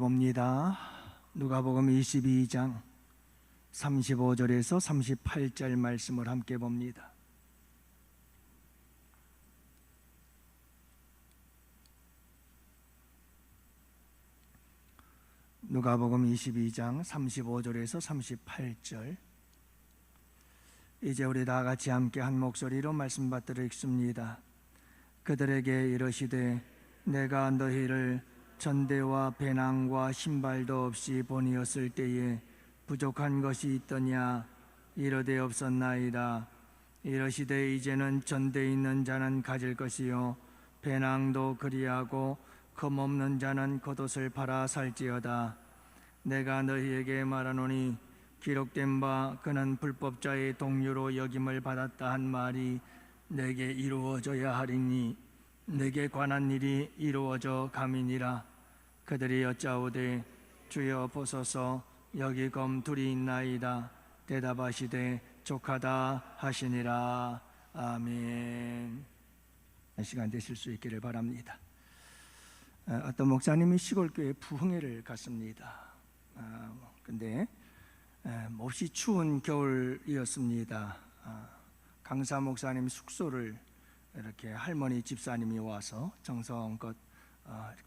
봅니다. 누가복음 22장 35절에서 38절 말씀을 함께 봅니다. 누가복음 22장 35절에서 38절. 이제 우리 다 같이 함께 한 목소리로 말씀 받들어 읽습니다. 그들에게 이르시되 내가 너희를 전대와 배낭과 신발도 없이 보내었을 때에 부족한 것이 있더냐? 이르되 없었나이다. 이르시되 이제는 전대 있는 자는 가질 것이요 배낭도 그리하고 검 없는 자는 겉옷을 팔아 살지어다. 내가 너희에게 말하노니 기록된 바 그는 불법자의 동류로 여김을 받았다 한 말이 내게 이루어져야 하리니 내게 관한 일이 이루어져 감이니라. 그들이 여짜오되 주여 보소서 여기 검 둘이 있나이다. 대답하시되 족하다 하시니라. 아멘. 시간 되실 수 있기를 바랍니다. 어떤 목사님이 시골교회 부흥회를 갔습니다. 근데 몹시 추운 겨울이었습니다. 강사 목사님 숙소를 이렇게 할머니 집사님이 와서 정성껏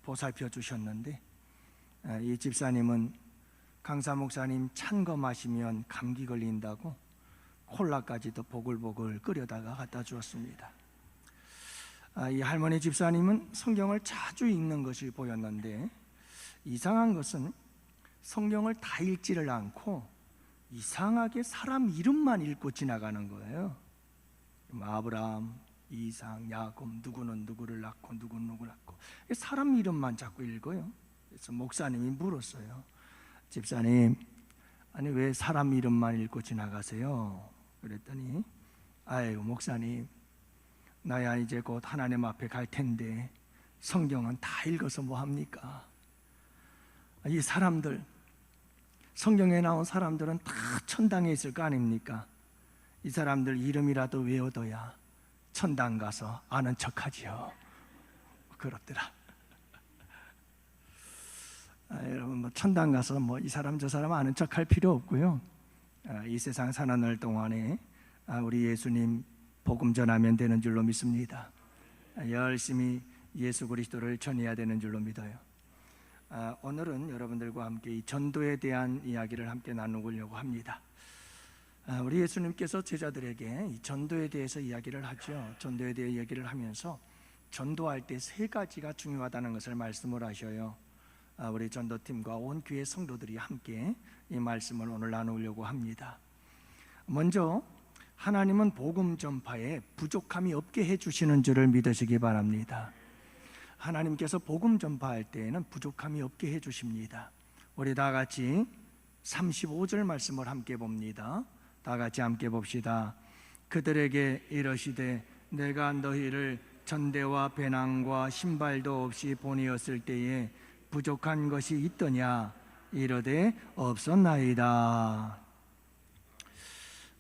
보살펴 주셨는데, 이 집사님은 강사 목사님 찬 거 마시면 감기 걸린다고 콜라까지도 보글보글 끓여다가 갖다 주었습니다. 이 할머니 집사님은 성경을 자주 읽는 것이 보였는데, 이상한 것은 성경을 다 읽지를 않고 이상하게 사람 이름만 읽고 지나가는 거예요. 아브라함, 이삭, 야곱, 누구는 누구를 낳고 누구는 누구를 낳고 사람 이름만 자꾸 읽어요. 그래서 목사님이 물었어요. 집사님, 아니 왜 사람 이름만 읽고 지나가세요? 그랬더니 아이고 목사님, 나야 이제 곧 하나님 앞에 갈 텐데 성경은 다 읽어서 뭐 합니까? 이 사람들, 성경에 나온 사람들은 다 천당에 있을 거 아닙니까? 이 사람들 이름이라도 외워둬야 천당 가서 아는 척하지요. 그렇더라. 여러분, 뭐 천당 가서 뭐 이 사람 저 사람 아는 척할 필요 없고요. 이 세상 사는 날 동안에 우리 예수님 복음 전하면 되는 줄로 믿습니다. 열심히 예수 그리스도를 전해야 되는 줄로 믿어요. 오늘은 여러분들과 함께 이 전도에 대한 이야기를 함께 나누려고 합니다. 우리 예수님께서 제자들에게 이 전도에 대해서 이야기를 하죠. 전도에 대해 이야기를 하면서 전도할 때 세 가지가 중요하다는 것을 말씀을 하셔요. 우리 전도팀과 온 교회 성도들이 함께 이 말씀을 오늘 나누려고 합니다. 먼저 하나님은 복음 전파에 부족함이 없게 해주시는 줄을 믿으시기 바랍니다. 하나님께서 복음 전파할 때에는 부족함이 없게 해주십니다. 우리 다 같이 35절 말씀을 함께 봅니다. 다 같이 함께 봅시다. 그들에게 이르시되 내가 너희를 전대와 배낭과 신발도 없이 보내었을 때에 부족한 것이 있더냐? 이르되 없었나이다.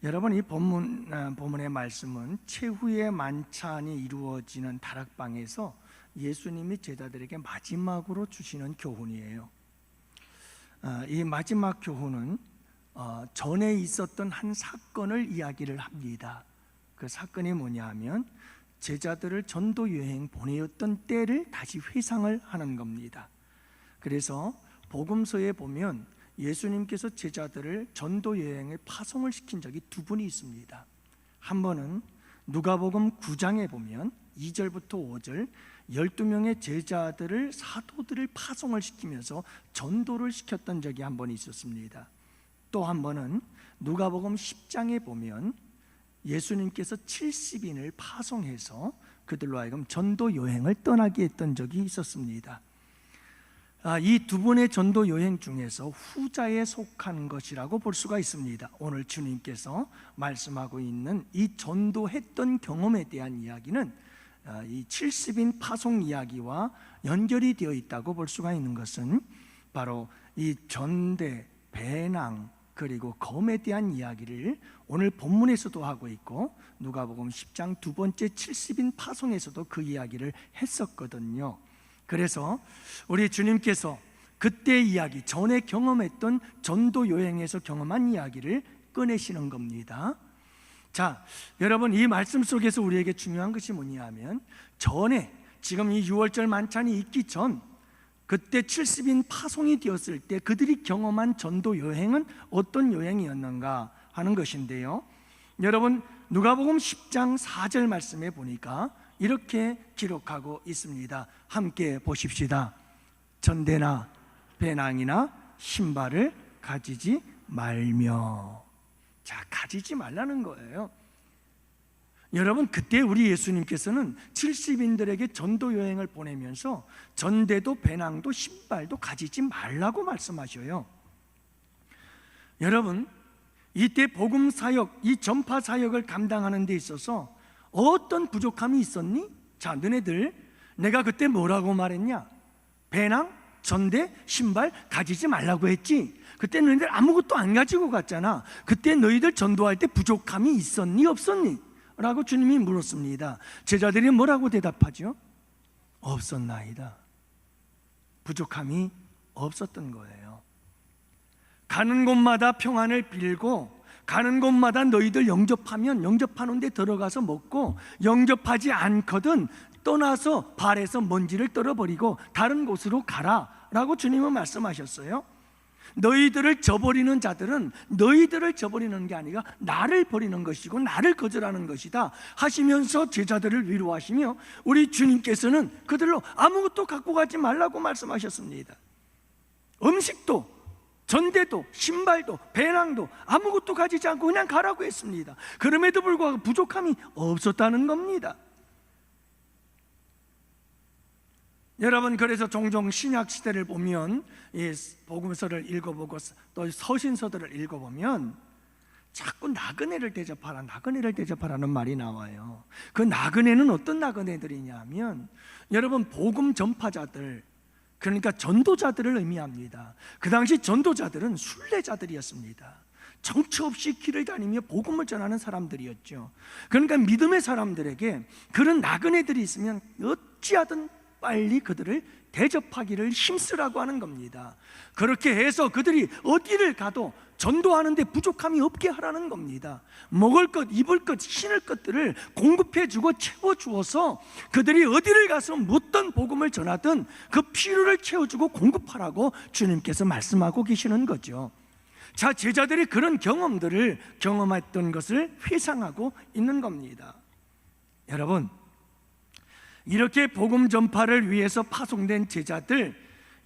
여러분, 이 본문의 말씀은 최후의 만찬이 이루어지는 다락방에서 예수님이 제자들에게 마지막으로 주시는 교훈이에요. 이 마지막 교훈은 전에 있었던 한 사건을 이야기를 합니다. 그 사건이 뭐냐 하면 제자들을 전도 여행 보내었던 때를 다시 회상을 하는 겁니다. 그래서 복음서에 보면 예수님께서 제자들을 전도 여행에 파송을 시킨 적이 두 분이 있습니다. 한 번은 누가복음 9장에 보면 2절부터 5절 12명의 제자들을 사도들을 파송을 시키면서 전도를 시켰던 적이 한 번 있었습니다. 또 한 번은 누가복음 10장에 보면 예수님께서 70인을 파송해서 그들로 하여금 전도 여행을 떠나게 했던 적이 있었습니다. 이 두 번의 전도 여행 중에서 후자에 속한 것이라고 볼 수가 있습니다. 오늘 주님께서 말씀하고 있는 이 전도했던 경험에 대한 이야기는 이 70인 파송 이야기와 연결이 되어 있다고 볼 수가 있는 것은 바로 이 전대, 배낭 그리고 검에 대한 이야기를 오늘 본문에서도 하고 있고 누가복음 10장 두 번째 70인 파송에서도 그 이야기를 했었거든요. 그래서 우리 주님께서 그때 이야기, 전에 경험했던 전도 여행에서 경험한 이야기를 꺼내시는 겁니다. 자, 여러분, 이 말씀 속에서 우리에게 중요한 것이 뭐냐 하면, 전에 지금 이 6월절 만찬이 있기 전, 그때 70인 파송이 되었을 때 그들이 경험한 전도 여행은 어떤 여행이었는가 하는 것인데요, 여러분, 누가복음 10장 4절 말씀에 보니까 이렇게 기록하고 있습니다. 함께 보십시다. 전대나 배낭이나 신발을 가지지 말며. 자, 가지지 말라는 거예요. 여러분, 그때 우리 예수님께서는 70인들에게 전도 여행을 보내면서 전대도 배낭도 신발도 가지지 말라고 말씀하셔요. 여러분, 이때 복음 사역, 이 전파 사역을 감당하는 데 있어서 어떤 부족함이 있었니? 자, 너네들 내가 그때 뭐라고 말했냐? 배낭, 전대, 신발 가지지 말라고 했지? 그때 너희들 아무것도 안 가지고 갔잖아. 그때 너희들 전도할 때 부족함이 있었니? 없었니? 라고 주님이 물었습니다. 제자들이 뭐라고 대답하죠? 없었나이다. 부족함이 없었던 거예요. 가는 곳마다 평안을 빌고, 가는 곳마다 너희들 영접하면 영접하는 데 들어가서 먹고, 영접하지 않거든 떠나서 발에서 먼지를 떨어버리고 다른 곳으로 가라 라고 주님은 말씀하셨어요. 너희들을 저버리는 자들은 너희들을 저버리는 게 아니라 나를 버리는 것이고 나를 거절하는 것이다 하시면서 제자들을 위로하시며, 우리 주님께서는 그들로 아무것도 갖고 가지 말라고 말씀하셨습니다. 음식도, 전대도, 신발도, 배낭도 아무것도 가지지 않고 그냥 가라고 했습니다. 그럼에도 불구하고 부족함이 없었다는 겁니다. 여러분, 그래서 종종 신약 시대를 보면, 이 복음서를 읽어보고 또 서신서들을 읽어보면 자꾸 나그네를 대접하라, 나그네를 대접하라는 말이 나와요. 그 나그네는 어떤 나그네들이냐면, 여러분, 복음 전파자들, 그러니까 전도자들을 의미합니다. 그 당시 전도자들은 순례자들이었습니다. 정처 없이 길을 다니며 복음을 전하는 사람들이었죠. 그러니까 믿음의 사람들에게 그런 나그네들이 있으면 어찌하든 빨리 그들을 대접하기를 힘쓰라고 하는 겁니다. 그렇게 해서 그들이 어디를 가도 전도하는데 부족함이 없게 하라는 겁니다. 먹을 것, 입을 것, 신을 것들을 공급해주고 채워주어서 그들이 어디를 가서 어떤 복음을 전하든 그 필요를 채워주고 공급하라고 주님께서 말씀하고 계시는 거죠. 자, 제자들이 그런 경험들을 경험했던 것을 회상하고 있는 겁니다. 여러분, 이렇게 복음 전파를 위해서 파송된 제자들,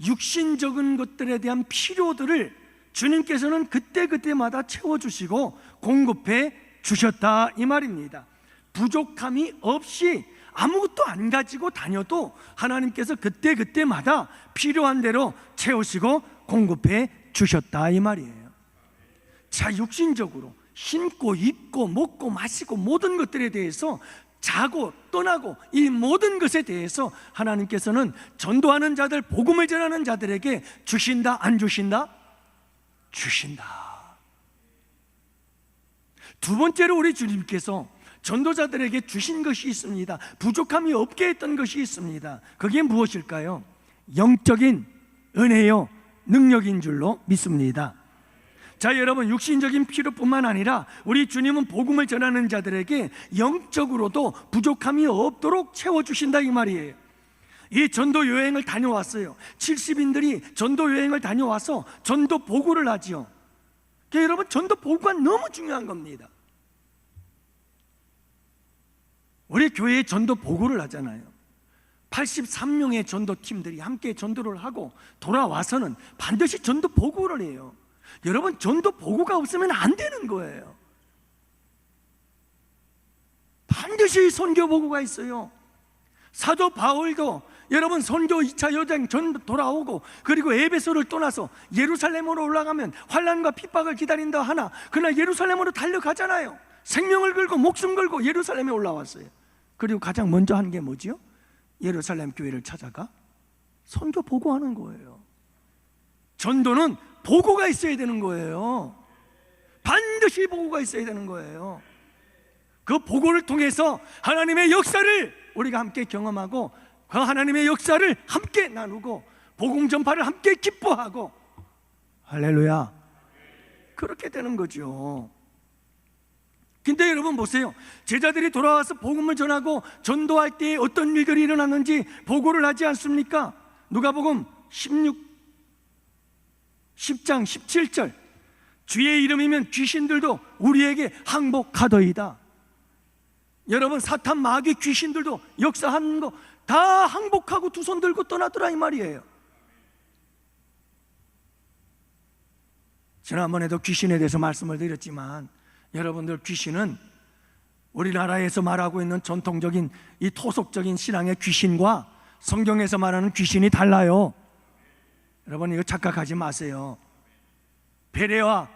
육신적인 것들에 대한 필요들을 주님께서는 그때그때마다 채워주시고 공급해 주셨다 이 말입니다. 부족함이 없이 아무것도 안 가지고 다녀도 하나님께서 그때그때마다 필요한 대로 채우시고 공급해 주셨다 이 말이에요. 자, 육신적으로 신고 입고 먹고 마시고 모든 것들에 대해서, 자고 떠나고 이 모든 것에 대해서 하나님께서는 전도하는 자들, 복음을 전하는 자들에게 주신다, 안 주신다? 주신다. 두 번째로 우리 주님께서 전도자들에게 주신 것이 있습니다. 부족함이 없게 했던 것이 있습니다. 그게 무엇일까요? 영적인 은혜요 능력인 줄로 믿습니다. 자, 여러분, 육신적인 필요뿐만 아니라 우리 주님은 복음을 전하는 자들에게 영적으로도 부족함이 없도록 채워주신다 이 말이에요. 이 전도 여행을 다녀왔어요. 70인들이 전도 여행을 다녀와서 전도 보고를 하지요. 그러니까 여러분, 전도 보고가 너무 중요한 겁니다. 우리 교회에 전도 보고를 하잖아요. 83명의 전도팀들이 함께 전도를 하고 돌아와서는 반드시 전도 보고를 해요. 여러분, 전도 보고가 없으면 안 되는 거예요. 반드시 선교 보고가 있어요. 사도 바울도 여러분 선교 2차 여정 전도 돌아오고, 그리고 에베소를 떠나서 예루살렘으로 올라가면 환난과 핍박을 기다린다 하나, 그러나 예루살렘으로 달려가잖아요. 생명을 걸고 목숨 걸고 예루살렘에 올라왔어요. 그리고 가장 먼저 한 게 뭐지요? 예루살렘 교회를 찾아가 선교 보고하는 거예요. 전도는 보고가 있어야 되는 거예요. 반드시 보고가 있어야 되는 거예요. 그 보고를 통해서 하나님의 역사를 우리가 함께 경험하고 그 하나님의 역사를 함께 나누고 복음 전파를 함께 기뻐하고, 할렐루야, 그렇게 되는 거죠. 근데 여러분 보세요. 제자들이 돌아와서 복음을 전하고 전도할 때 어떤 일들이 일어났는지 보고를 하지 않습니까? 누가복음 10장 17절, 주의 이름이면 귀신들도 우리에게 항복하더이다. 여러분, 사탄, 마귀, 귀신들도 역사하는 거 다 항복하고 두 손 들고 떠나더라 이 말이에요. 지난번에도 귀신에 대해서 말씀을 드렸지만, 여러분들, 귀신은 우리나라에서 말하고 있는 전통적인 이 토속적인 신앙의 귀신과 성경에서 말하는 귀신이 달라요. 여러분, 이거 착각하지 마세요. 베레와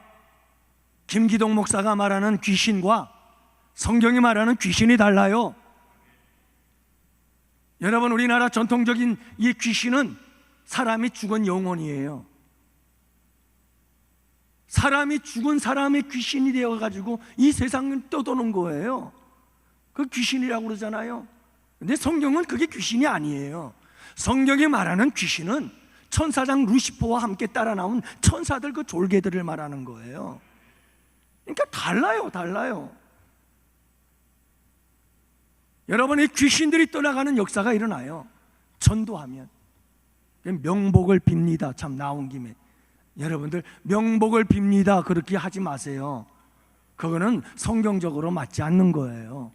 김기동 목사가 말하는 귀신과 성경이 말하는 귀신이 달라요. 여러분, 우리나라 전통적인 이 귀신은 사람이 죽은 영혼이에요. 사람이 죽은 사람의 귀신이 되어가지고 이 세상을 떠도는 거예요. 그 귀신이라고 그러잖아요. 근데 성경은 그게 귀신이 아니에요. 성경이 말하는 귀신은 천사장 루시퍼와 함께 따라 나온 천사들, 그 졸개들을 말하는 거예요. 그러니까 달라요. 여러분, 이 귀신들이 떠나가는 역사가 일어나요. 전도하면. 명복을 빕니다. 참, 나온 김에 여러분들, 명복을 빕니다 그렇게 하지 마세요. 그거는 성경적으로 맞지 않는 거예요.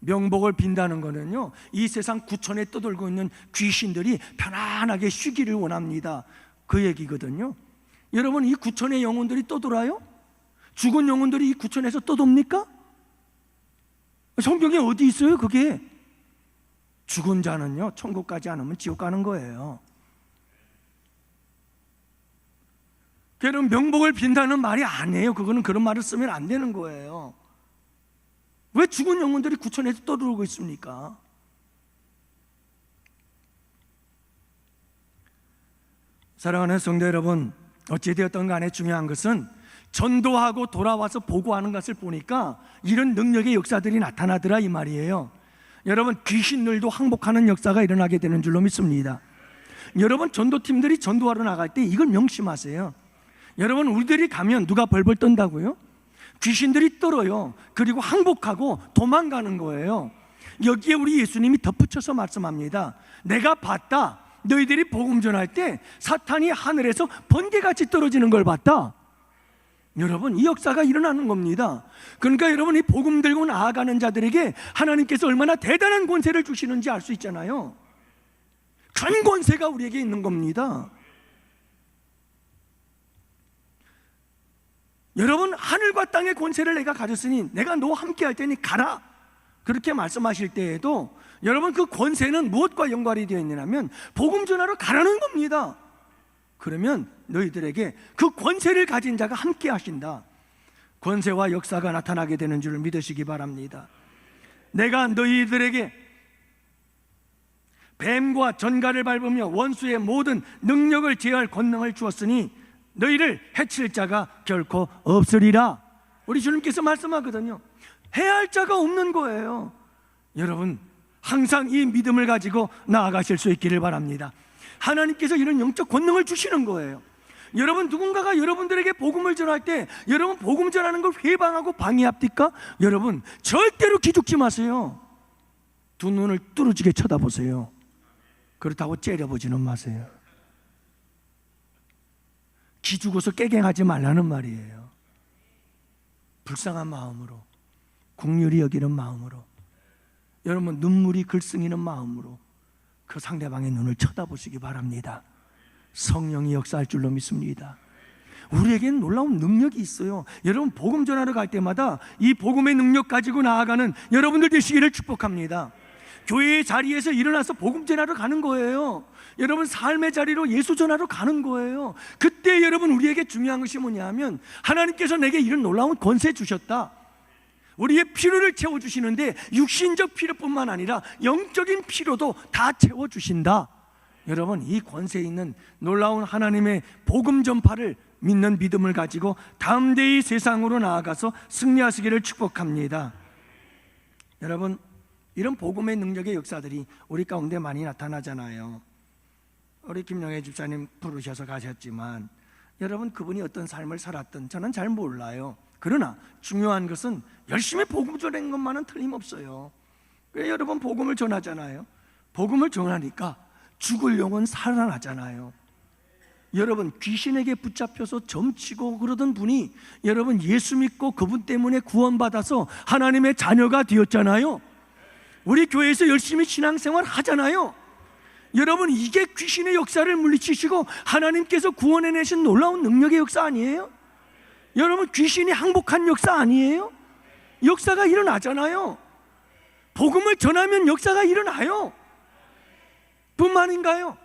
명복을 빈다는 거는요, 이 세상 구천에 떠돌고 있는 귀신들이 편안하게 쉬기를 원합니다, 그 얘기거든요. 여러분, 이 구천의 영혼들이 떠돌아요? 죽은 영혼들이 이 구천에서 떠돕니까? 성경에 어디 있어요 그게? 죽은 자는요, 천국 가지 않으면 지옥 가는 거예요. 그럼 명복을 빈다는 말이 아니에요. 그거는 그런 말을 쓰면 안 되는 거예요. 왜 죽은 영혼들이 구천에서 떠들고 있습니까? 사랑하는 성도 여러분, 어찌되었던 간에 중요한 것은 전도하고 돌아와서 보고하는 것을 보니까 이런 능력의 역사들이 나타나더라 이 말이에요. 여러분, 귀신들도 항복하는 역사가 일어나게 되는 줄로 믿습니다. 여러분, 전도팀들이 전도하러 나갈 때 이걸 명심하세요. 여러분, 우리들이 가면 누가 벌벌 떤다고요? 귀신들이 떨어요. 그리고 항복하고 도망가는 거예요. 여기에 우리 예수님이 덧붙여서 말씀합니다. 내가 봤다. 너희들이 복음 전할 때 사탄이 하늘에서 번개같이 떨어지는 걸 봤다. 여러분, 이 역사가 일어나는 겁니다. 그러니까 여러분, 이 복음 들고 나아가는 자들에게 하나님께서 얼마나 대단한 권세를 주시는지 알 수 있잖아요. 큰 권세가 우리에게 있는 겁니다. 여러분, 하늘과 땅의 권세를 내가 가졌으니 내가 너와 함께 할 테니 가라, 그렇게 말씀하실 때에도 여러분, 그 권세는 무엇과 연관이 되어 있느냐면 복음 전하러 가라는 겁니다. 그러면 너희들에게 그 권세를 가진 자가 함께 하신다. 권세와 역사가 나타나게 되는 줄 믿으시기 바랍니다. 내가 너희들에게 뱀과 전갈을 밟으며 원수의 모든 능력을 제어할 권능을 주었으니 너희를 해칠 자가 결코 없으리라. 우리 주님께서 말씀하거든요. 해할 자가 없는 거예요. 여러분, 항상 이 믿음을 가지고 나아가실 수 있기를 바랍니다. 하나님께서 이런 영적 권능을 주시는 거예요. 여러분, 누군가가 여러분들에게 복음을 전할 때 여러분 복음 전하는 걸 회방하고 방해합니까? 여러분, 절대로 기죽지 마세요. 두 눈을 뚫어지게 쳐다보세요. 그렇다고 째려보지는 마세요. 기죽어서 깨갱하지 말라는 말이에요. 불쌍한 마음으로, 긍휼히 여기는 마음으로, 여러분 눈물이 글썽이는 마음으로 그 상대방의 눈을 쳐다보시기 바랍니다. 성령이 역사할 줄로 믿습니다. 우리에게는 놀라운 능력이 있어요. 여러분, 복음 전하러 갈 때마다 이 복음의 능력 가지고 나아가는 여러분들 되시기를 축복합니다. 교회의 자리에서 일어나서 복음 전하러 가는 거예요. 여러분, 삶의 자리로 예수 전하러 가는 거예요. 그때 여러분, 우리에게 중요한 것이 뭐냐면 하나님께서 내게 이런 놀라운 권세 주셨다. 우리의 필요를 채워주시는데 육신적 필요뿐만 아니라 영적인 필요도 다 채워주신다. 여러분, 이 권세 있는 놀라운 하나님의 복음 전파를 믿는 믿음을 가지고 담대히 세상으로 나아가서 승리하시기를 축복합니다. 여러분, 이런 복음의 능력의 역사들이 우리 가운데 많이 나타나잖아요. 우리 김영애 집사님 부르셔서 가셨지만 여러분 그분이 어떤 삶을 살았든 저는 잘 몰라요. 그러나 중요한 것은 열심히 복음 전하는 것만은 틀림없어요. 왜 여러분 복음을 전하잖아요. 복음을 전하니까 죽을 영혼 살아나잖아요. 여러분 귀신에게 붙잡혀서 점치고 그러던 분이 여러분 예수 믿고 그분 때문에 구원받아서 하나님의 자녀가 되었잖아요. 우리 교회에서 열심히 신앙생활 하잖아요. 여러분 이게 귀신의 역사를 물리치시고 하나님께서 구원해내신 놀라운 능력의 역사 아니에요? 여러분 귀신이 항복한 역사 아니에요? 역사가 일어나잖아요. 복음을 전하면 역사가 일어나요. 뿐만인가요?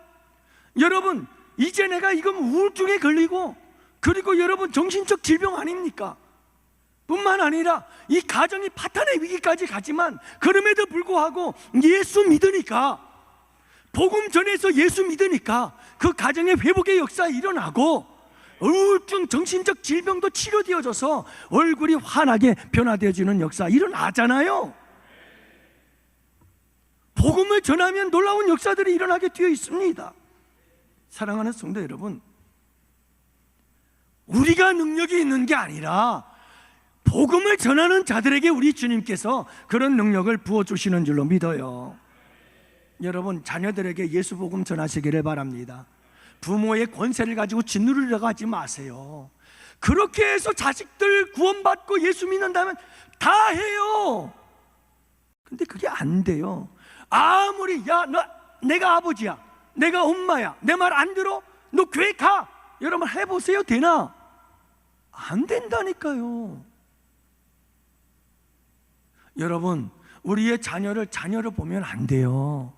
여러분 이제 내가 이건 우울증에 걸리고 그리고 여러분 정신적 질병 아닙니까? 뿐만 아니라 이 가정이 파탄의 위기까지 가지만 그럼에도 불구하고 예수 믿으니까 복음 전해서 예수 믿으니까 그 가정의 회복의 역사 일어나고 우울증 정신적 질병도 치료되어져서 얼굴이 환하게 변화되어지는 역사 일어나잖아요. 복음을 전하면 놀라운 역사들이 일어나게 되어 있습니다. 사랑하는 성도 여러분, 우리가 능력이 있는 게 아니라 복음을 전하는 자들에게 우리 주님께서 그런 능력을 부어주시는 줄로 믿어요. 여러분 자녀들에게 예수 복음 전하시기를 바랍니다. 부모의 권세를 가지고 짓누르려고 하지 마세요. 그렇게 해서 자식들 구원받고 예수 믿는다면 다 해요. 근데 그게 안 돼요. 아무리 내가 아버지야, 내가 엄마야, 내 말 안 들어? 너 교회 가! 여러분 해보세요. 되나? 안 된다니까요. 여러분 우리의 자녀를 보면 안 돼요.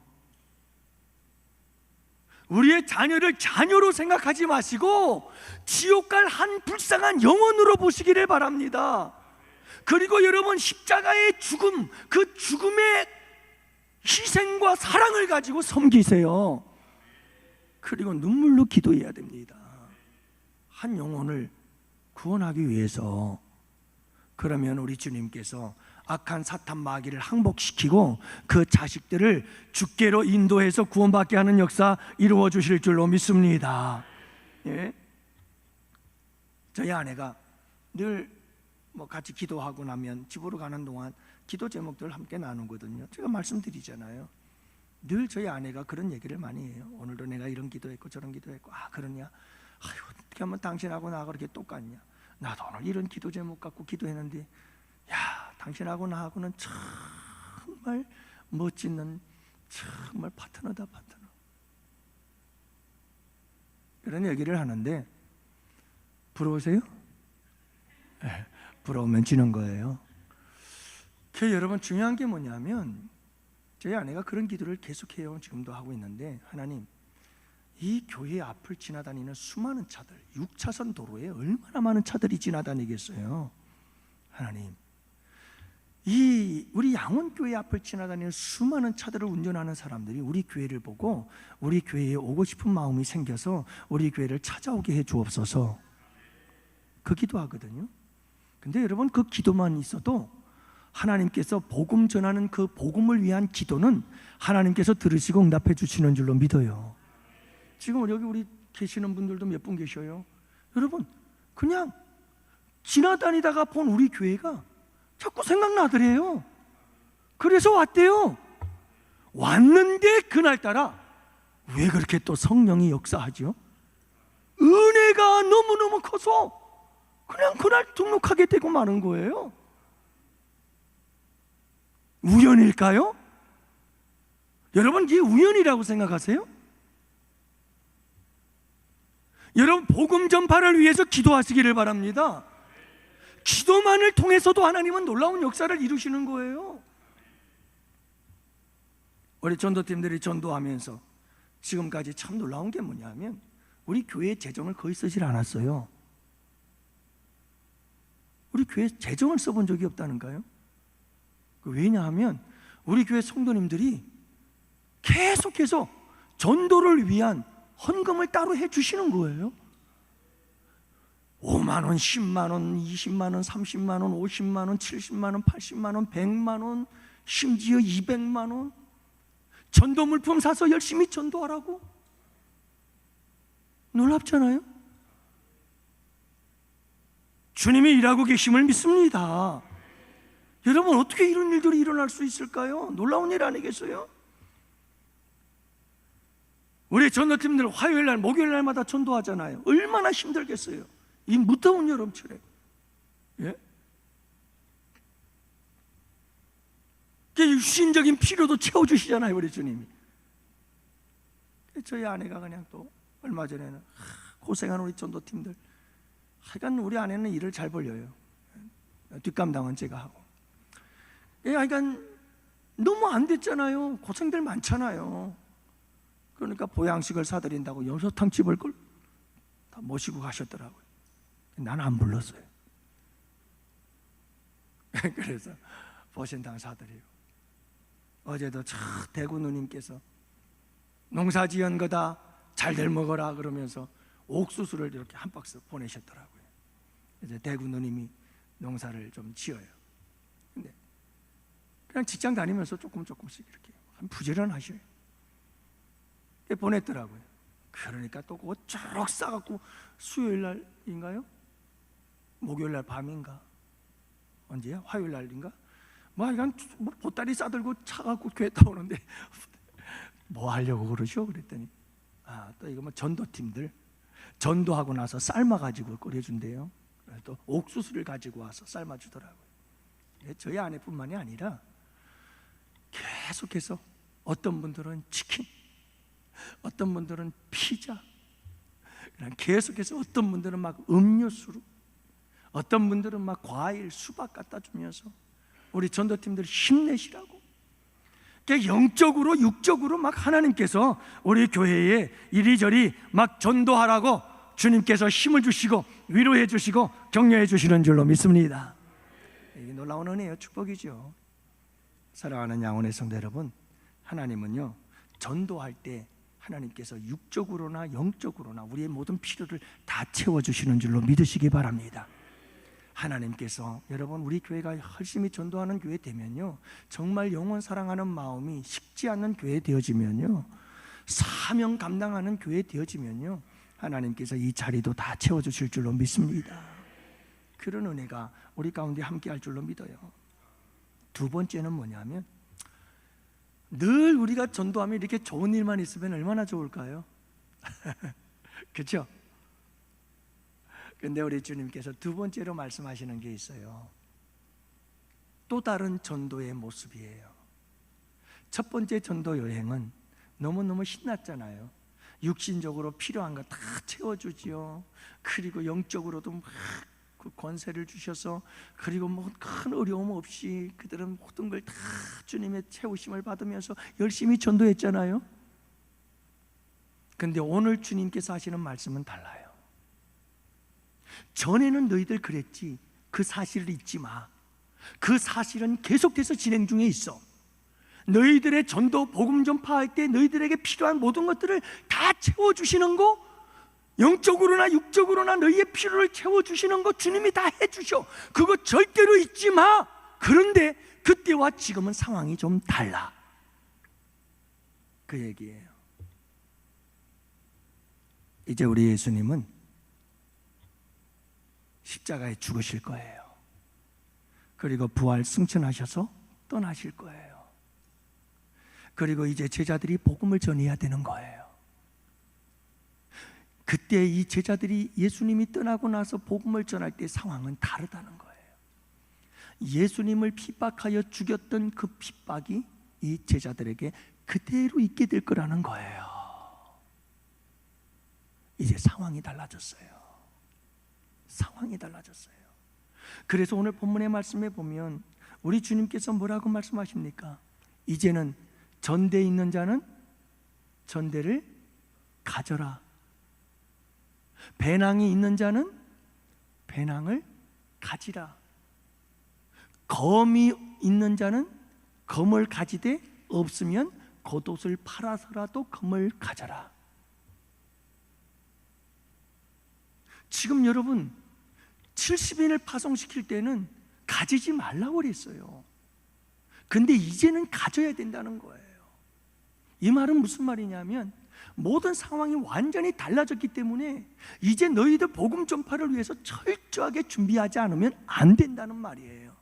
우리의 자녀를 자녀로 생각하지 마시고 지옥 갈 한 불쌍한 영혼으로 보시기를 바랍니다. 그리고 여러분 십자가의 죽음, 그 죽음의 희생과 사랑을 가지고 섬기세요. 그리고 눈물로 기도해야 됩니다. 한 영혼을 구원하기 위해서. 그러면 우리 주님께서 악한 사탄 마귀를 항복시키고 그 자식들을 주께로 인도해서 구원받게 하는 역사 이루어 주실 줄로 믿습니다. 예? 저희 아내가 늘 같이 기도하고 나면 집으로 가는 동안 기도 제목들을 함께 나누거든요. 제가 말씀드리잖아요. 늘 저희 아내가 그런 얘기를 많이 해요. 오늘도 내가 이런 기도했고 저런 기도했고. 아 그러냐? 아유 어떻게 하면 당신하고 나하고 그렇게 똑같냐? 나도 오늘 이런 기도 제목 갖고 기도했는데 야 당신하고 나하고는 정말 멋지는 정말 파트너다 파트너. 그런 얘기를 하는데 부러우세요? 네, 부러우면 지는 거예요. 여러분 중요한 게 뭐냐면 저희 아내가 그런 기도를 계속해요. 지금도 하고 있는데 하나님 이 교회 앞을 지나다니는 수많은 차들 6차선 도로에 얼마나 많은 차들이 지나다니겠어요. 하나님 이 우리 양원교회 앞을 지나다니는 수많은 차들을 운전하는 사람들이 우리 교회를 보고 우리 교회에 오고 싶은 마음이 생겨서 우리 교회를 찾아오게 해 주옵소서. 그 기도하거든요. 근데 여러분 그 기도만 있어도 하나님께서 복음 전하는 그 복음을 위한 기도는 하나님께서 들으시고 응답해 주시는 줄로 믿어요. 지금 여기 우리 계시는 분들도 몇 분 계셔요. 여러분 그냥 지나다니다가 본 우리 교회가 자꾸 생각나더래요. 그래서 왔대요. 왔는데 그날따라 왜 그렇게 또 성령이 역사하죠? 은혜가 너무너무 커서 그냥 그날 등록하게 되고 마는 거예요. 우연일까요? 여러분 이게 우연이라고 생각하세요? 여러분 복음 전파를 위해서 기도하시기를 바랍니다. 기도만을 통해서도 하나님은 놀라운 역사를 이루시는 거예요. 우리 전도팀들이 전도하면서 지금까지 참 놀라운 게 뭐냐면 우리 교회 재정을 거의 쓰질 않았어요. 우리 교회 재정을 써본 적이 없다는가요? 왜냐하면 우리 교회 성도님들이 계속해서 전도를 위한 헌금을 따로 해주시는 거예요. 5만 원, 10만 원, 20만 원, 30만 원, 50만 원, 70만 원, 80만 원, 100만 원, 심지어 200만 원 전도 물품 사서 열심히 전도하라고. 놀랍잖아요. 주님이 일하고 계심을 믿습니다. 여러분, 어떻게 이런 일들이 일어날 수 있을까요? 놀라운 일 아니겠어요? 우리 전도팀들 화요일날 목요일날마다 전도하잖아요. 얼마나 힘들겠어요, 이 무더운 여름철에. 예? 육신적인 필요도 채워주시잖아요, 우리 주님이. 저희 아내가 그냥 또 얼마 전에는 고생하는 우리 전도팀들, 하여간 우리 아내는 일을 잘 벌려요. 뒷감당은 제가 하고. 하여간 너무 안 됐잖아요. 고생들 많잖아요. 그러니까 보양식을 사드린다고 염소탕집을 다 모시고 가셨더라고요. 나는 안 불렀어요. 그래서 보신탕 사드리고, 어제도 대구 누님께서 농사지은 거다 잘들 먹어라 그러면서 옥수수를 이렇게 한 박스 보내셨더라고요. 이제 대구 누님이 농사를 좀 지어요. 근데 그냥 직장 다니면서 조금씩 이렇게 부지런하셔요. 보냈더라고요. 그러니까 또 그거 쭉 싸갖고 수요일 날인가요? 목요일 날 밤인가? 언제야? 화요일 날인가? 이건 보따리 싸들고 차 갖고 교회 따오는데 뭐 하려고 그러죠? 그랬더니 또 이거 전도팀들 전도하고 나서 삶아가지고 끓여준대요. 또 옥수수를 가지고 와서 삶아주더라고요. 저희 아내뿐만이 아니라 계속해서 어떤 분들은 치킨, 어떤 분들은 피자, 계속해서 어떤 분들은 막 음료수로, 어떤 분들은 막 과일, 수박 갖다 주면서 우리 전도팀들 힘내시라고, 영적으로 육적으로 막 하나님께서 우리 교회에 이리저리 막 전도하라고 주님께서 힘을 주시고 위로해 주시고 격려해 주시는 줄로 믿습니다. 이게 놀라운 은혜요, 축복이죠. 사랑하는 양원의 성도 여러분, 하나님은요 전도할 때 하나님께서 육적으로나 영적으로나 우리의 모든 필요를 다 채워주시는 줄로 믿으시기 바랍니다. 하나님께서 여러분, 우리 교회가 열심히 전도하는 교회 되면요, 정말 영혼 사랑하는 마음이 식지 않는 교회 되어지면요, 사명 감당하는 교회 되어지면요, 하나님께서 이 자리도 다 채워주실 줄로 믿습니다. 그런 은혜가 우리 가운데 함께할 줄로 믿어요. 두 번째는 뭐냐면, 늘 우리가 전도하면 이렇게 좋은 일만 있으면 얼마나 좋을까요? 그렇죠? 근데 우리 주님께서 두 번째로 말씀하시는 게 있어요. 또 다른 전도의 모습이에요. 첫 번째 전도 여행은 너무너무 신났잖아요. 육신적으로 필요한 거 다 채워주지요. 그리고 영적으로도 막 그 권세를 주셔서, 그리고 뭐 큰 어려움 없이 그들은 모든 걸 다 주님의 채우심을 받으면서 열심히 전도했잖아요. 근데 오늘 주님께서 하시는 말씀은 달라요. 전에는 너희들 그랬지, 그 사실을 잊지 마. 그 사실은 계속돼서 진행 중에 있어. 너희들의 전도 복음 전파할 때 너희들에게 필요한 모든 것들을 다 채워주시는 거, 영적으로나 육적으로나 너희의 필요를 채워주시는 거 주님이 다 해주셔. 그거 절대로 잊지 마. 그런데 그때와 지금은 상황이 좀 달라, 그 얘기예요. 이제 우리 예수님은 십자가에 죽으실 거예요. 그리고 부활 승천하셔서 떠나실 거예요. 그리고 이제 제자들이 복음을 전해야 되는 거예요. 그때 이 제자들이 예수님이 떠나고 나서 복음을 전할 때 상황은 다르다는 거예요. 예수님을 핍박하여 죽였던 그 핍박이 이 제자들에게 그대로 있게 될 거라는 거예요. 이제 상황이 달라졌어요. 상황이 달라졌어요. 그래서 오늘 본문의 말씀에 보면 우리 주님께서 뭐라고 말씀하십니까? 이제는 전대에 있는 자는 전대를 가져라. 배낭이 있는 자는 배낭을 가지라. 검이 있는 자는 검을 가지되 없으면 겉옷을 팔아서라도 검을 가져라. 지금 여러분 70인을 파송시킬 때는 가지지 말라고 그랬어요. 근데 이제는 가져야 된다는 거예요. 이 말은 무슨 말이냐면 모든 상황이 완전히 달라졌기 때문에 이제 너희들 복음 전파를 위해서 철저하게 준비하지 않으면 안 된다는 말이에요.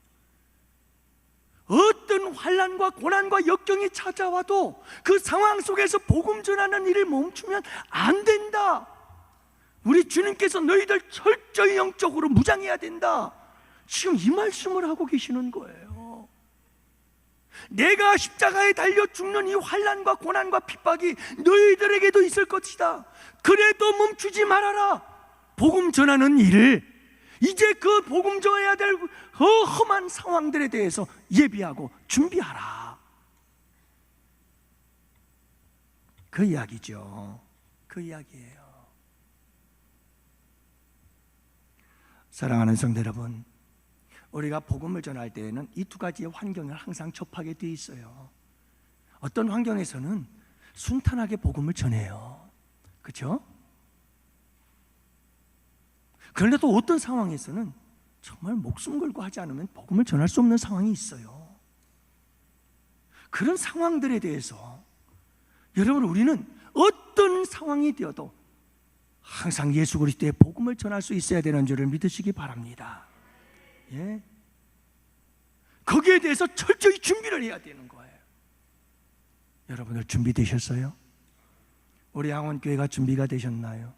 어떤 환난과 고난과 역경이 찾아와도 그 상황 속에서 복음 전하는 일을 멈추면 안 된다. 우리 주님께서 너희들 철저히 영적으로 무장해야 된다. 지금 이 말씀을 하고 계시는 거예요. 내가 십자가에 달려 죽는 이 환난과 고난과 핍박이 너희들에게도 있을 것이다. 그래도 멈추지 말아라. 복음 전하는 일을, 이제 그 복음 전해야 될 험한 상황들에 대해서 예비하고 준비하라. 그 이야기죠. 그 이야기예요. 사랑하는 성도 여러분, 우리가 복음을 전할 때에는 이 두 가지의 환경을 항상 접하게 돼 있어요. 어떤 환경에서는 순탄하게 복음을 전해요. 그렇죠? 그런데 또 어떤 상황에서는 정말 목숨 걸고 하지 않으면 복음을 전할 수 없는 상황이 있어요. 그런 상황들에 대해서 여러분, 우리는 어떤 상황이 되어도 항상 예수 그리스도의 복음을 전할 수 있어야 되는 줄을 믿으시기 바랍니다. 예? 거기에 대해서 철저히 준비를 해야 되는 거예요. 여러분들 준비되셨어요? 우리 양원교회가 준비가 되셨나요?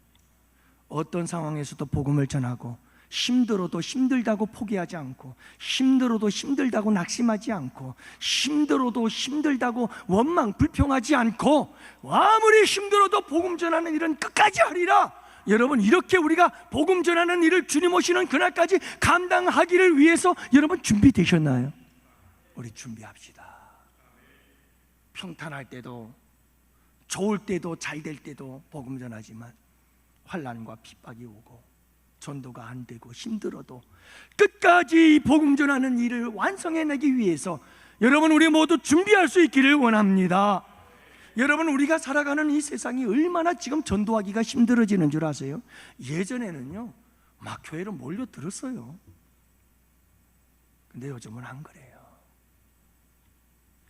어떤 상황에서도 복음을 전하고, 힘들어도 힘들다고 포기하지 않고, 힘들어도 힘들다고 낙심하지 않고, 힘들어도 힘들다고 원망 불평하지 않고, 아무리 힘들어도 복음 전하는 일은 끝까지 하리라. 여러분, 이렇게 우리가 복음 전하는 일을 주님 오시는 그날까지 감당하기를 위해서 여러분 준비되셨나요? 우리 준비합시다. 평탄할 때도, 좋을 때도, 잘 될 때도 복음 전하지만 환난과 핍박이 오고 전도가 안 되고 힘들어도 끝까지 복음 전하는 일을 완성해내기 위해서 여러분, 우리 모두 준비할 수 있기를 원합니다. 여러분, 우리가 살아가는 이 세상이 얼마나 지금 전도하기가 힘들어지는 줄 아세요? 예전에는요 막 교회로 몰려들었어요. 근데 요즘은 안 그래요.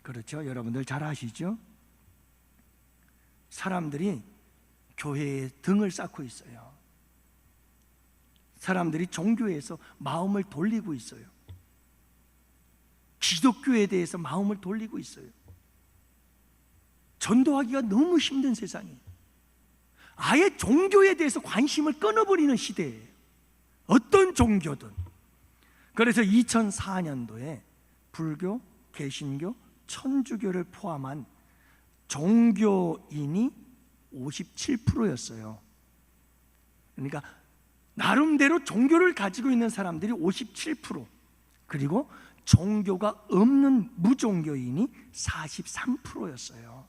그렇죠? 여러분들 잘 아시죠? 사람들이 교회에 등을 쌓고 있어요. 사람들이 종교에서 마음을 돌리고 있어요. 기독교에 대해서 마음을 돌리고 있어요. 전도하기가 너무 힘든 세상이에요. 아예 종교에 대해서 관심을 끊어버리는 시대예요. 어떤 종교든. 그래서 2004년도에 불교, 개신교, 천주교를 포함한 종교인이 57%였어요. 그러니까 나름대로 종교를 가지고 있는 사람들이 57%, 그리고 종교가 없는 무종교인이 43%였어요.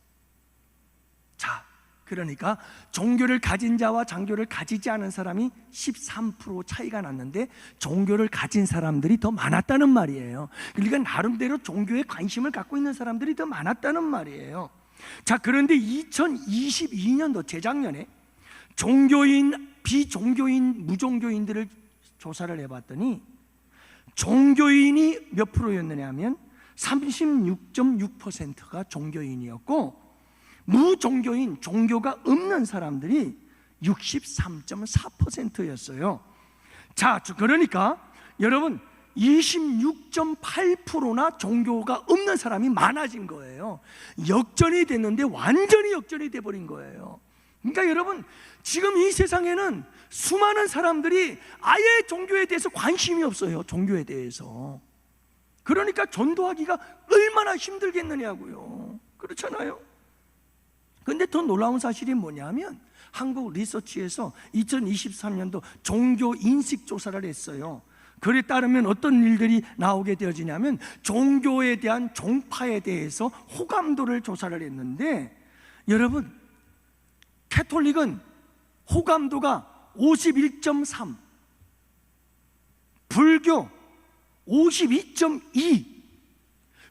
자, 그러니까 종교를 가진 자와 종교를 가지지 않은 사람이 13% 차이가 났는데 종교를 가진 사람들이 더 많았다는 말이에요. 그러니까 나름대로 종교에 관심을 갖고 있는 사람들이 더 많았다는 말이에요. 자, 그런데 2022년도 재작년에 종교인, 비종교인, 무종교인들을 조사를 해봤더니 종교인이 몇 프로였느냐 하면 36.6%가 종교인이었고, 무종교인, 종교가 없는 사람들이 63.4%였어요. 자, 그러니까 여러분 26.8%나 종교가 없는 사람이 많아진 거예요. 역전이 됐는데 완전히 역전이 돼버린 거예요. 그러니까 여러분, 지금 이 세상에는 수많은 사람들이 아예 종교에 대해서 관심이 없어요. 종교에 대해서. 그러니까 전도하기가 얼마나 힘들겠느냐고요. 그렇잖아요. 그런데 더 놀라운 사실이 뭐냐면 한국 리서치에서 2023년도 종교 인식 조사를 했어요. 그에 따르면 어떤 일들이 나오게 되어지냐면 종교에 대한 종파에 대해서 호감도를 조사를 했는데, 여러분, 캐톨릭은 호감도가 51.3, 불교 52.2,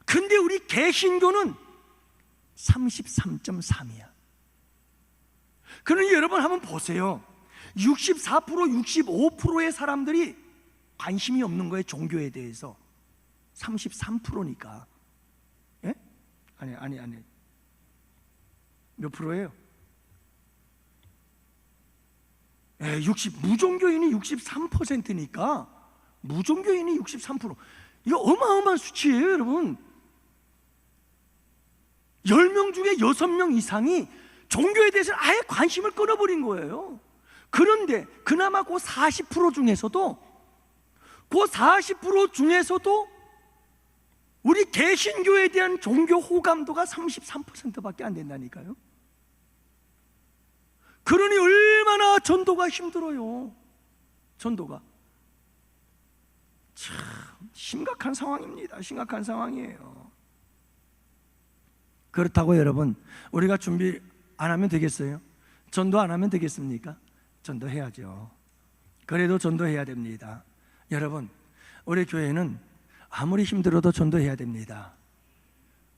근데 우리 개신교는 33.3이야. 그러니 여러분 한번 보세요. 64%, 65%의 사람들이 관심이 없는 거예요. 종교에 대해서. 33%니까. 예? 아니. 몇 프로예요? 무종교인이 63%니까 무종교인이 63%. 이거 어마어마한 수치예요, 여러분. 10명 중에 6명 이상이 종교에 대해서 아예 관심을 끊어버린 거예요. 그런데 그나마 그 40% 중에서도 우리 개신교에 대한 종교 호감도가 33%밖에 안 된다니까요. 그러니 얼마나 전도가 힘들어요. 전도가 참 심각한 상황입니다. 심각한 상황이에요. 그렇다고 여러분, 우리가 준비 안 하면 되겠어요? 전도 안 하면 되겠습니까? 전도해야죠. 그래도 전도해야 됩니다. 여러분, 우리 교회는 아무리 힘들어도 전도해야 됩니다.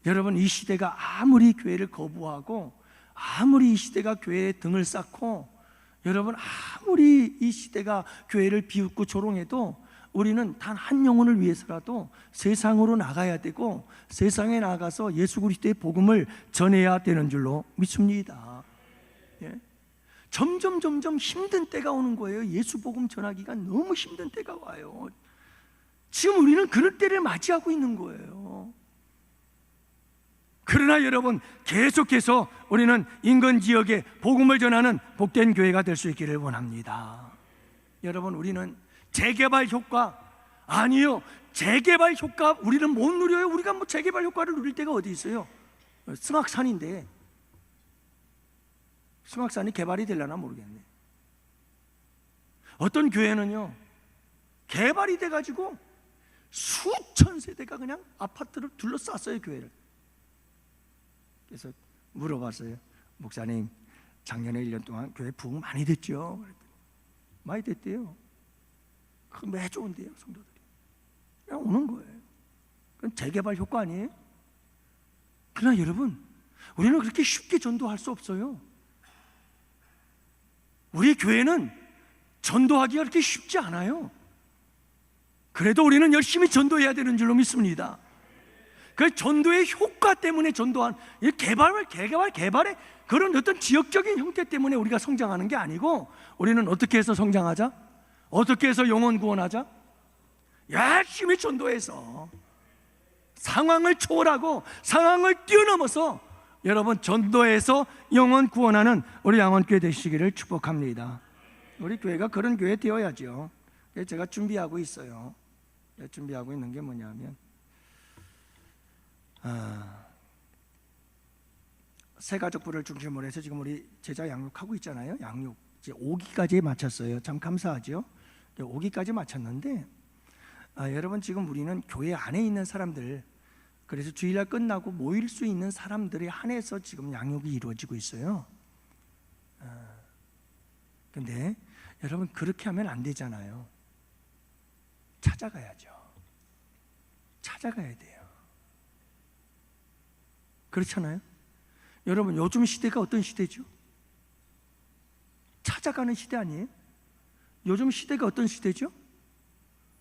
여러분, 이 시대가 아무리 교회를 거부하고 아무리 이 시대가 교회에 등을 쌓고 여러분 아무리 이 시대가 교회를 비웃고 조롱해도 우리는 단 한 영혼을 위해서라도 세상으로 나가야 되고 세상에 나가서 예수 그리스도의 복음을 전해야 되는 줄로 믿습니다. 예? 점점 힘든 때가 오는 거예요. 예수 복음 전하기가 너무 힘든 때가 와요. 지금 우리는 그런 때를 맞이하고 있는 거예요. 그러나 여러분, 계속해서 우리는 인근 지역에 복음을 전하는 복된 교회가 될 수 있기를 원합니다. 여러분, 우리는 재개발 효과, 아니요, 재개발 효과 우리는 못 누려요. 우리가 뭐 재개발 효과를 누릴 때가 어디 있어요? 승악산인데 승악산이 개발이 되려나 모르겠네. 어떤 교회는요, 개발이 돼가지고 수천 세대가 그냥 아파트를 둘러쌌어요, 교회를. 그래서 물어봤어요. 목사님, 작년에 1년 동안 교회 부흥 많이 됐죠? 그랬더니 많이 됐대요. 그럼 왜 좋은데요, 성도들이? 그냥 오는 거예요. 그건 재개발 효과 아니에요? 그러나 여러분, 우리는 그렇게 쉽게 전도할 수 없어요. 우리 교회는 전도하기가 그렇게 쉽지 않아요. 그래도 우리는 열심히 전도해야 되는 줄로 믿습니다. 그 전도의 효과 때문에 전도한 개발의 그런 어떤 지역적인 형태 때문에 우리가 성장하는 게 아니고, 우리는 어떻게 해서 성장하자? 어떻게 해서 영혼 구원하자? 열심히 전도해서 상황을 초월하고 상황을 뛰어넘어서 여러분 전도해서 영혼 구원하는 우리 양원교회 되시기를 축복합니다. 우리 교회가 그런 교회 되어야죠. 제가 준비하고 있어요. 준비하고 있는 게 뭐냐면 새가족부를 중심으로 해서 지금 우리 제자 양육하고 있잖아요. 양육 이제 5기까지 마쳤어요. 참 감사하죠. 5기까지 마쳤는데 여러분, 지금 우리는 교회 안에 있는 사람들, 그래서 주일날 끝나고 모일 수 있는 사람들에 한해서 지금 양육이 이루어지고 있어요. 근데 여러분, 그렇게 하면 안 되잖아요. 찾아가야죠. 찾아가야 돼요. 그렇잖아요. 여러분, 요즘 시대가 어떤 시대죠? 찾아가는 시대 아니에요? 요즘 시대가 어떤 시대죠?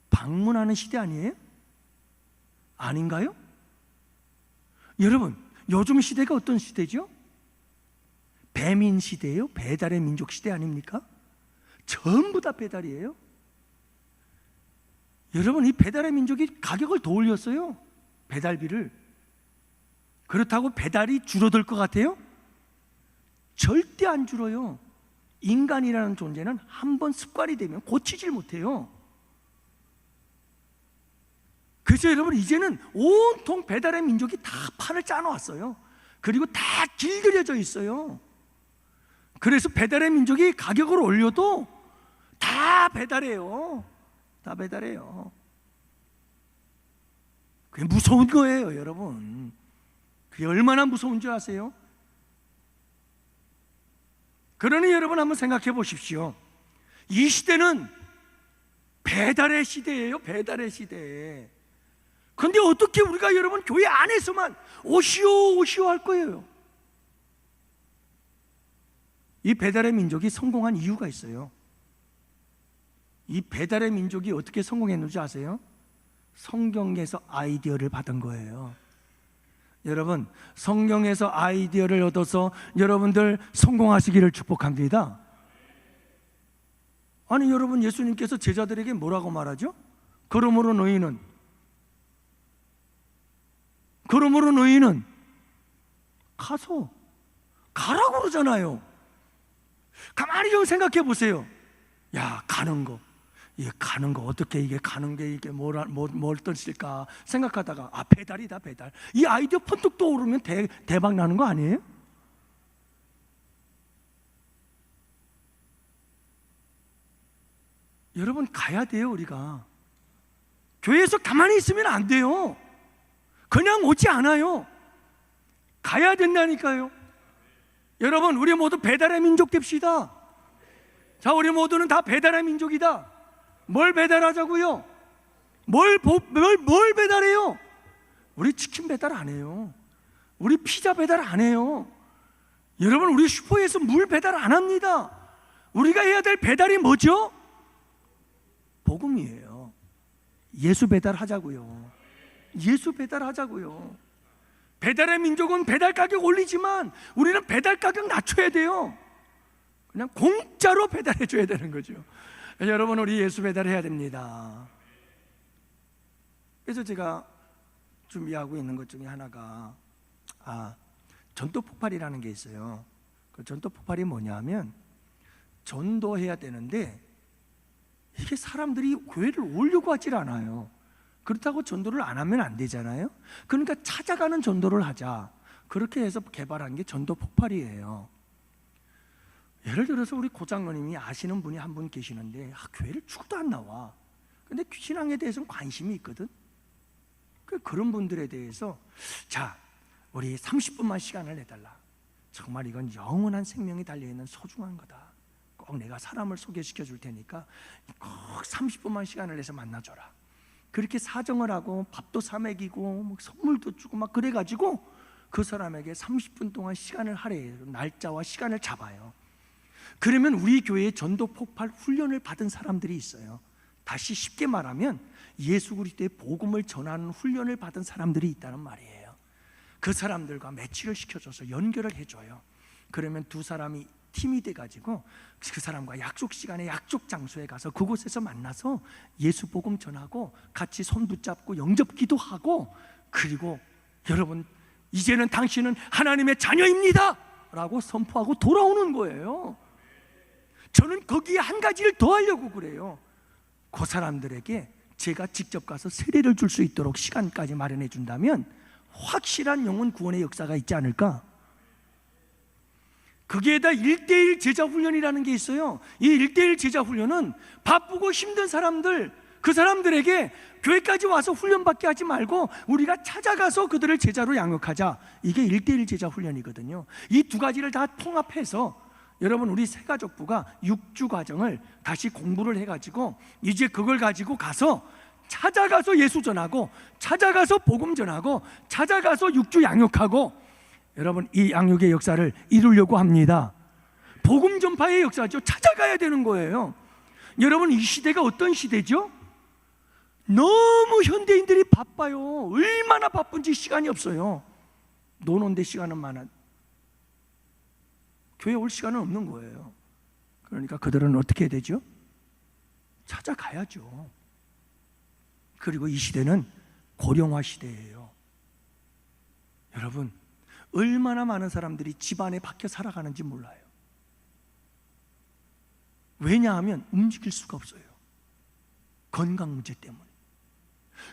방문하는 시대 아니에요? 아닌가요? 여러분, 요즘 시대가 어떤 시대죠? 배민 시대예요? 배달의 민족 시대 아닙니까? 전부 다 배달이에요. 여러분, 이 배달의 민족이 가격을 더 올렸어요. 배달비를. 그렇다고 배달이 줄어들 것 같아요? 절대 안 줄어요. 인간이라는 존재는 한번 습관이 되면 고치질 못해요. 그래서 여러분, 이제는 온통 배달의 민족이 다 판을 짜놓았어요. 그리고 다 길들여져 있어요. 그래서 배달의 민족이 가격을 올려도 다 배달해요. 다 배달해요. 그게 무서운 거예요, 여러분. 그게 얼마나 무서운 줄 아세요? 그러니 여러분, 한번 생각해 보십시오. 이 시대는 배달의 시대예요. 배달의 시대. 그런데 어떻게 우리가 여러분 교회 안에서만 오시오 오시오 할 거예요? 이 배달의 민족이 성공한 이유가 있어요. 이 배달의 민족이 어떻게 성공했는지 아세요? 성경에서 아이디어를 받은 거예요. 여러분, 성경에서 아이디어를 얻어서 여러분들 성공하시기를 축복합니다. 아니 여러분, 예수님께서 제자들에게 뭐라고 말하죠? 그러므로 너희는 가라고 그러잖아요. 가만히 좀 생각해 보세요. 야, 가는 거 어떻게 이게 가는 게 이게 뭘 뜻일까 생각하다가 배달이다, 배달. 이 아이디어 펀뜩 떠오르면 대박 나는 거 아니에요? 여러분, 가야 돼요. 우리가 교회에서 가만히 있으면 안 돼요. 그냥 오지 않아요. 가야 된다니까요. 여러분, 우리 모두 배달의 민족 됩시다. 자, 우리 모두는 다 배달의 민족이다. 뭘 배달하자고요? 뭘 배달해요? 우리 치킨 배달 안 해요. 우리 피자 배달 안 해요. 여러분, 우리 슈퍼에서 물 배달 안 합니다. 우리가 해야 될 배달이 뭐죠? 복음이에요. 예수 배달하자고요. 예수 배달하자고요. 배달의 민족은 배달 가격 올리지만 우리는 배달 가격 낮춰야 돼요. 그냥 공짜로 배달해 줘야 되는 거죠. 여러분, 우리 예수 배달해야 됩니다. 그래서 제가 준비하고 있는 것 중에 하나가 전도 폭발이라는 게 있어요. 그 전도 폭발이 뭐냐면, 전도해야 되는데 이게 사람들이 교회를 오려고 하질 않아요. 그렇다고 전도를 안 하면 안 되잖아요. 그러니까 찾아가는 전도를 하자. 그렇게 해서 개발한 게 전도 폭발이에요. 예를 들어서 우리 고장로님이 아시는 분이 한 분 계시는데 교회를 죽어도 안 나와. 근데 신앙에 대해서는 관심이 있거든. 그런 분들에 대해서 자, 우리 30분만 시간을 내달라. 정말 이건 영원한 생명이 달려있는 소중한 거다. 꼭 내가 사람을 소개시켜 줄 테니까 꼭 30분만 시간을 내서 만나줘라. 그렇게 사정을 하고 밥도 사 먹이고 선물도 주고 막 그래가지고 그 사람에게 30분 동안 시간을 할애해요. 날짜와 시간을 잡아요. 그러면 우리 교회에 전도 폭발 훈련을 받은 사람들이 있어요. 다시 쉽게 말하면 예수 그리스도의 복음을 전하는 훈련을 받은 사람들이 있다는 말이에요. 그 사람들과 매치를 시켜줘서 연결을 해줘요. 그러면 두 사람이 팀이 돼가지고 그 사람과 약속 시간에 약속 장소에 가서 그곳에서 만나서 예수 복음 전하고 같이 손 붙잡고 영접 기도하고, 그리고 여러분, 이제는 당신은 하나님의 자녀입니다 라고 선포하고 돌아오는 거예요. 저는 거기에 한 가지를 더 하려고 그래요. 그 사람들에게 제가 직접 가서 세례를 줄 수 있도록 시간까지 마련해 준다면 확실한 영혼 구원의 역사가 있지 않을까? 거기에다 1:1 제자 훈련이라는 게 있어요. 이 1:1 제자 훈련은 바쁘고 힘든 사람들, 그 사람들에게 교회까지 와서 훈련받게 하지 말고 우리가 찾아가서 그들을 제자로 양육하자. 이게 1:1 제자 훈련이거든요. 이 두 가지를 다 통합해서 여러분, 우리 새가족부가 6주 과정을 다시 공부를 해가지고 이제 그걸 가지고 가서 찾아가서 예수 전하고, 찾아가서 복음 전하고, 찾아가서 6주 양육하고, 여러분, 이 양육의 역사를 이루려고 합니다. 복음 전파의 역사죠. 찾아가야 되는 거예요. 여러분, 이 시대가 어떤 시대죠? 너무 현대인들이 바빠요. 얼마나 바쁜지 시간이 없어요. 노는데 시간은 많아. 교회 올 시간은 없는 거예요. 그러니까 그들은 어떻게 해야 되죠? 찾아가야죠. 그리고 이 시대는 고령화 시대예요. 여러분, 얼마나 많은 사람들이 집안에 박혀 살아가는지 몰라요. 왜냐하면 움직일 수가 없어요. 건강 문제 때문에.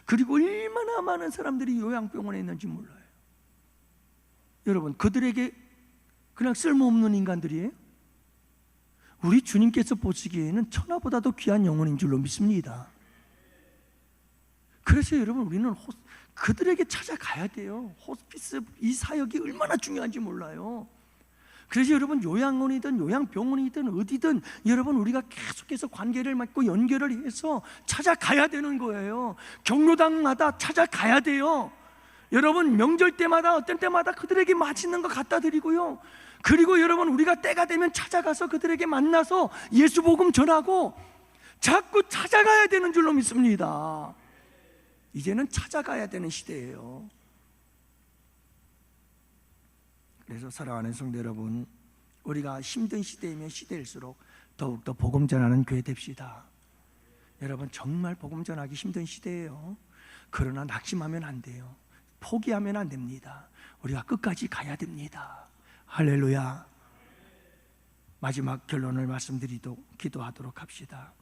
그리고 얼마나 많은 사람들이 요양병원에 있는지 몰라요. 여러분, 그들에게 그냥 쓸모없는 인간들이에요? 우리 주님께서 보시기에는 천하보다도 귀한 영혼인 줄로 믿습니다. 그래서 여러분, 우리는 그들에게 찾아가야 돼요. 호스피스 이 사역이 얼마나 중요한지 몰라요. 그래서 여러분, 요양원이든 요양병원이든 어디든 여러분, 우리가 계속해서 관계를 맺고 연결을 해서 찾아가야 되는 거예요. 경로당마다 찾아가야 돼요. 여러분, 명절 때마다 어떤 때마다 그들에게 맛있는 거 갖다 드리고요. 그리고 여러분, 우리가 때가 되면 찾아가서 그들에게 만나서 예수 복음 전하고, 자꾸 찾아가야 되는 줄로 믿습니다. 이제는 찾아가야 되는 시대예요. 그래서 사랑하는 성도 여러분, 우리가 힘든 시대이면 시대일수록 더욱더 복음 전하는 교회 됩시다. 여러분, 정말 복음 전하기 힘든 시대예요. 그러나 낙심하면 안 돼요. 포기하면 안 됩니다. 우리가 끝까지 가야 됩니다. 할렐루야. 마지막 결론을 말씀드리도록 기도하도록 합시다.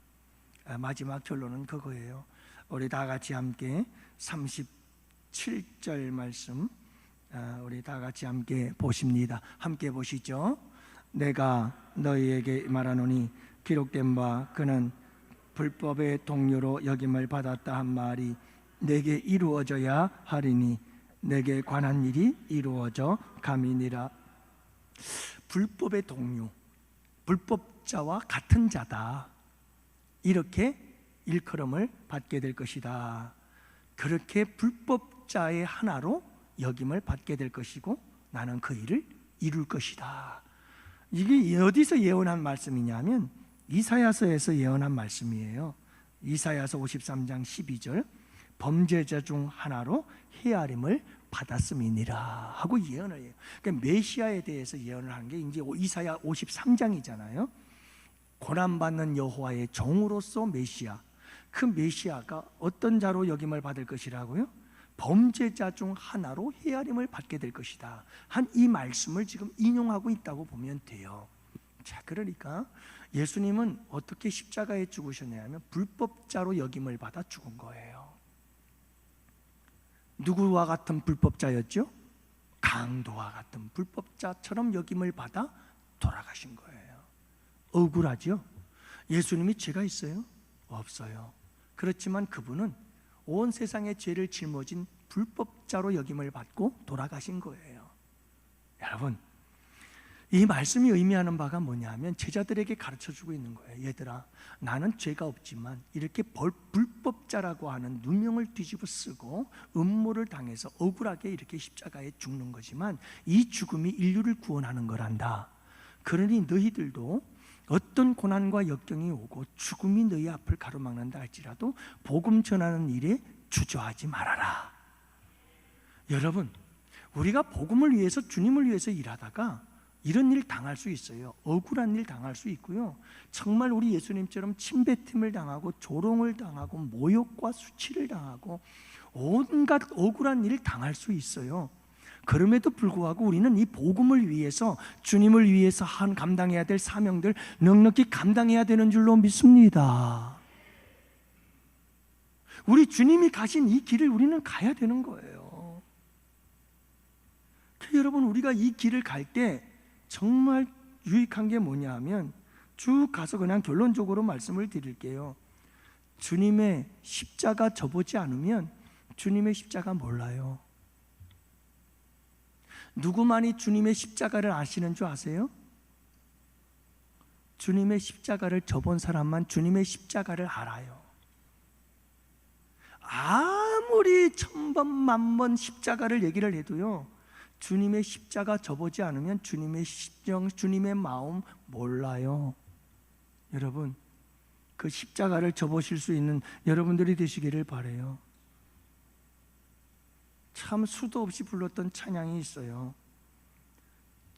마지막 결론은 그거예요. 우리 다 같이 함께 37절 말씀, 우리 다 같이 함께 보십니다. 함께 보시죠. 내가 너희에게 말하노니 기록된 바 그는 불법의 동료로 여김을 받았다 한 말이 내게 이루어져야 하리니 내게 관한 일이 이루어져 감이니라. 불법의 동료, 불법자와 같은 자다, 이렇게 일컬음을 받게 될 것이다. 그렇게 불법자의 하나로 여김을 받게 될 것이고 나는 그 일을 이룰 것이다. 이게 어디서 예언한 말씀이냐면 이사야서에서 예언한 말씀이에요. 이사야서 53장 12절, 범죄자 중 하나로 헤아림을 받았음이니라 하고 예언을 해요. 그러니까 메시아에 대해서 예언을 한 게 이제 이사야 53장이잖아요. 고난받는 여호와의 종으로서 메시아, 그 메시아가 어떤 자로 여김을 받을 것이라고요? 범죄자 중 하나로 헤아림을 받게 될 것이다 한 이 말씀을 지금 인용하고 있다고 보면 돼요. 자, 그러니까 예수님은 어떻게 십자가에 죽으셨냐면 불법자로 여김을 받아 죽은 거예요. 누구와 같은 불법자였죠? 강도와 같은 불법자처럼 여김을 받아 돌아가신 거예요. 억울하죠? 예수님이 죄가 있어요? 없어요. 그렇지만 그분은 온 세상의 죄를 짊어진 불법자로 여김을 받고 돌아가신 거예요. 여러분, 이 말씀이 의미하는 바가 뭐냐면 제자들에게 가르쳐주고 있는 거예요. 얘들아, 나는 죄가 없지만 이렇게 불법자라고 하는 누명을 뒤집어 쓰고 음모를 당해서 억울하게 이렇게 십자가에 죽는 거지만 이 죽음이 인류를 구원하는 거란다. 그러니 너희들도 어떤 고난과 역경이 오고 죽음이 너희 앞을 가로막는다 할지라도 복음 전하는 일에 주저하지 말아라. 여러분, 우리가 복음을 위해서, 주님을 위해서 일하다가 이런 일 당할 수 있어요. 억울한 일 당할 수 있고요. 정말 우리 예수님처럼 침뱉음을 당하고 조롱을 당하고 모욕과 수치를 당하고 온갖 억울한 일을 당할 수 있어요. 그럼에도 불구하고 우리는 이 복음을 위해서, 주님을 위해서 감당해야 될 사명들 넉넉히 감당해야 되는 줄로 믿습니다. 우리 주님이 가신 이 길을 우리는 가야 되는 거예요. 여러분, 우리가 이 길을 갈 때 정말 유익한 게 뭐냐 하면, 쭉 가서 그냥 결론적으로 말씀을 드릴게요. 주님의 십자가 져보지 않으면 주님의 십자가 몰라요. 누구만이 주님의 십자가를 아시는 줄 아세요? 주님의 십자가를 져본 사람만 주님의 십자가를 알아요. 아무리 천번 만번 십자가를 얘기를 해도요, 주님의 십자가 져보지 않으면 주님의 심정, 주님의 마음 몰라요. 여러분, 그 십자가를 져보실 수 있는 여러분들이 되시기를 바라요. 참 수도 없이 불렀던 찬양이 있어요.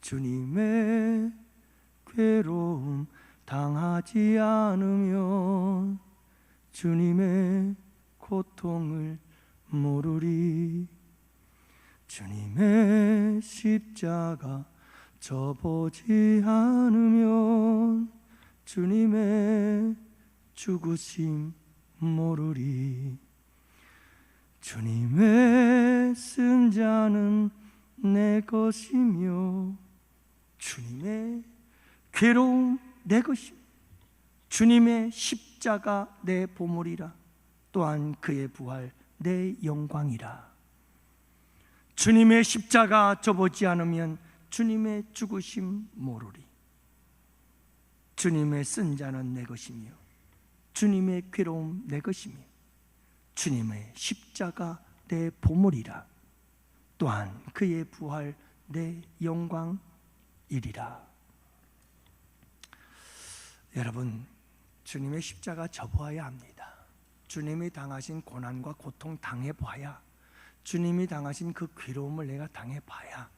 주님의 괴로움 당하지 않으면 주님의 고통을 모르리. 주님의 십자가 져보지 않으면 주님의 죽으심 모르리. 주님의 쓴 자는 내 것이며 주님의 괴로움 내 것이며 주님의 십자가 내 보물이라. 또한 그의 부활 내 영광이라. 주님의 십자가 져보지 않으면 주님의 죽으심 모르리. 주님의 쓴 자는 내 것이며 주님의 괴로움 내 것이며 주님의 십자가 내 보물이라. 또한 그의 부활 내 영광이리라. 여러분, 주님의 십자가 져보아야 합니다. 주님이 당하신 고난과 고통 당해봐야, 주님이 당하신 그 괴로움을 내가 당해봐야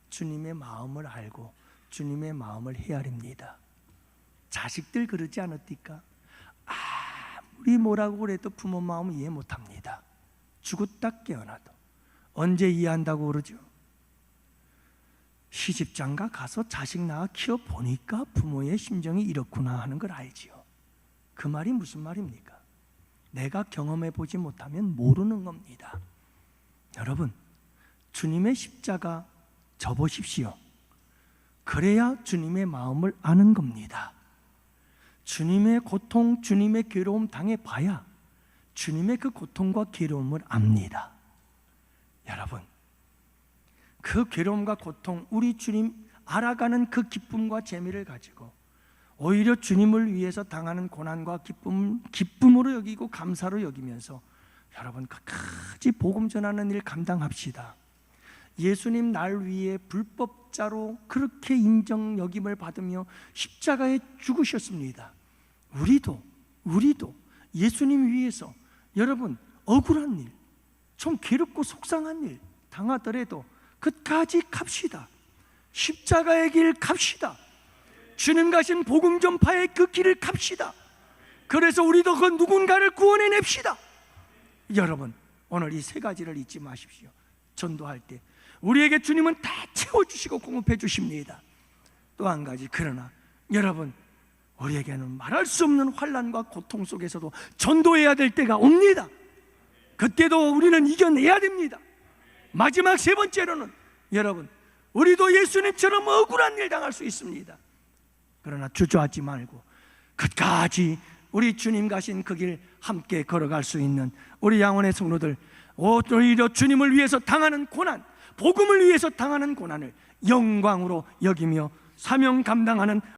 주님의 마음을 알고 주님의 마음을 헤아립니다. 자식들 그러지 않았디까? 아무리 뭐라고 그래도 부모 마음 이해 못합니다. 죽었다 깨어나도. 언제 이해한다고 그러죠? 시집장가 가서 자식 낳아 키워보니까 부모의 심정이 이렇구나 하는 걸 알지요. 그 말이 무슨 말입니까? 내가 경험해 보지 못하면 모르는 겁니다. 여러분, 주님의 십자가 져보십시오. 그래야 주님의 마음을 아는 겁니다. 주님의 고통, 주님의 괴로움 당해봐야 주님의 그 고통과 괴로움을 압니다. 여러분, 그 괴로움과 고통, 우리 주님 알아가는 그 기쁨과 재미를 가지고 오히려 주님을 위해서 당하는 고난과 기쁨으로 여기고 감사로 여기면서 여러분 끝까지 복음 전하는 일 감당합시다. 예수님 날 위해 불법자로 그렇게 인정 여김을 받으며 십자가에 죽으셨습니다. 우리도 예수님 위해서 여러분 억울한 일, 좀 괴롭고 속상한 일 당하더라도 끝까지 갑시다. 십자가의 길 갑시다. 주님 가신 복음 전파의 그 길을 갑시다. 그래서 우리도 그 누군가를 구원해냅시다. 여러분, 오늘 이 세 가지를 잊지 마십시오. 전도할 때 우리에게 주님은 다 채워주시고 공급해 주십니다. 또 한 가지, 그러나 여러분, 우리에게는 말할 수 없는 환난과 고통 속에서도 전도해야 될 때가 옵니다. 그때도 우리는 이겨내야 됩니다. 마지막 세 번째로는 여러분, 우리도 예수님처럼 억울한 일 당할 수 있습니다. 그러나 주저하지 말고 끝까지 우리 주님 가신 그 길 함께 걸어갈 수 있는 우리 양원의 성도들, 오히려 주님을 위해서 당하는 고난, 복음을 위해서 당하는 고난을 영광으로 여기며 사명 감당하는